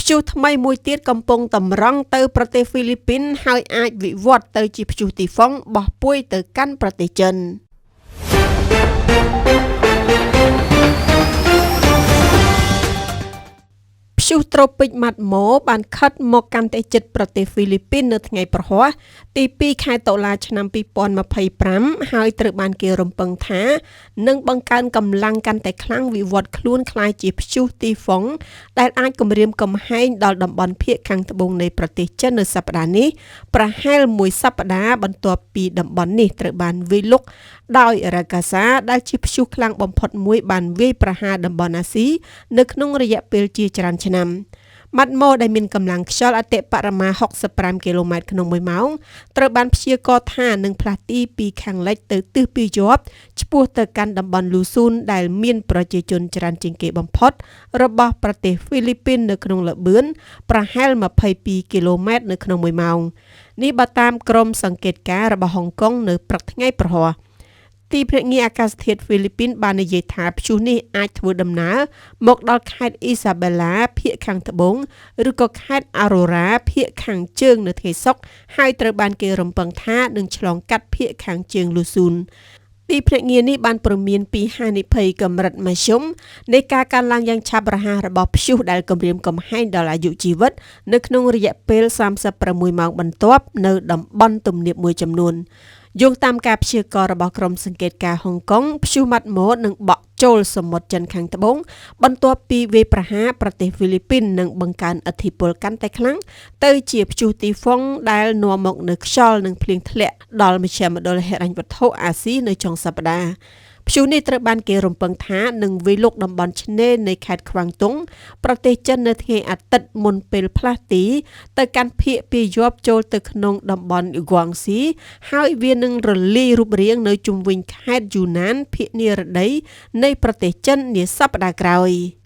ព្យុះថ្មីមួយទៀតកំពុងតម្រង់ទៅប្រទេសហ្វីលីពីនហើយអាចវិវត្តទៅជាព្យុះទីហ្វុងបោះពួយទៅកាន់ប្រទេសចិនព្យុះត្រូពិចម៉ាត់ម៉ូបានខិតមកកាន់តែជិតប្រទេសហ្វីលីពីននៅថ្ងៃប្រហ័សទី2ខែតុលាឆ្នាំ2025ហើយត្រូវបានគេរំពឹងថានឹងបង្កើនកម្លាំងកាន់តែខ្លាំងវិវត្តខ្លួនក្លាយជាព្យុះទីហ្វុងដែលអាចគំរាមកំហែងដល់តំបន់ភាគខាងត្បូងនៃប្រទេសចិននៅសប្តាហ៍នេះប្រហែលមួយសប្តាហ៍បន្ទាប់ពីតំបន់នេះត្រូវបានវាយលុកដោយរ៉ាកាសាដែលជាព្យុះខ្លាំងបំផុតមួយបានវាយប្រហារតំបន់អាស៊ីនៅក្នុងរយៈពេលជាច្រើនឆ្នាំម៉ាត់ម៉ូដែលមានកម្លាំងខ្យល់អតិបរមា65គីឡូម៉ែត្រក្នុង1ម៉ោងត្រូវបានព្យាករណ៍ថានឹងផ្លាស់ទីពីខាងលិចទៅទិសពាយ័ព្យឆ្ពោះទៅកាន់តំបន់លូស៊ូនដែលមានប្រជាជនច្រើនជាងគេបំផុតរបស់ប្រទេសហ្វីលីពីននៅក្នុងល្បឿនប្រហែល22គីឡូម៉ែត្រនៅក្នុង1ម៉ោងនេះបើតាមក្រុមសង្កេតការណ៍របស់ហុងកុងនៅព្រឹកថ្ងៃប្រហ័សទីភ្នាក់ងារអាកាសធាតុហ្វីលីពីនបាននិយាយថាព្យុះនេះអាចធ្វើដំណើរមកដល់ខេត្តអ៊ីសាបេឡាភាគខាងត្បូងឬក៏ខេត្តអារ៉ូរ៉ាភាគខាងជើងនៅថ្ងៃសុក្រហើយត្រូវបានគេរំពឹងថានឹងឆ្លងកាត់ភាគខាងជើងលូស៊ូនទីភ្នាក់ងារនេះបានព្រមានពីហានិភ័យកម្រិតមធ្យមនៃការកើនឡើងយ៉ាងឆាប់រហ័សរបស់ព្យុះដែលគំរាមកំហែងដល់អាយុជីវិតនៅក្នុងរយៈពេល36ម៉ោងបន្ទាប់នៅតំបន់ទំនាបមួយចំនួនយោងតាមការព្យាករណ៍របស់ក្រុមសង្កេតការណ៍ហុងកុងព្យុះម៉ាត់ម៉ូនឹងបក់ចូលសមុទ្រចិនខាងត្បូងបន្ទាប់ពីវាយប្រហារប្រទេសហ្វីលីពីននិងបង្កើនឥទ្ធិពលកាន់តែខ្លាំងទៅជាព្យុះទីហ្វុងដែលនាំមកនូវខ្យល់និងភ្លៀងធ្លាក់ដល់មជ្ឈមណ្ឌលហិរញ្ញវត្ថុអាស៊ីនៅចុងសប្តាហ៍ព្យុះនេះត្រូវបានគេរំពឹងថានឹងវាយលុកតំបន់ឆ្នេរនៃខេត្តខ្វាំងតុងប្រទេសចិននៅថ្ងៃអាទិត្យមុនពេលផ្លាស់ទីទៅកាន់ភាគពាយ័ព្យចូលទៅក្នុងតំបន់ហ្គាងស៊ីហើយវានឹងរលាយរូបរាងនៅជុំវិញខេត្តយូណានភាគនិរតីនៃប្រទេសចិននាសប្តាហ៍ក្រោយ។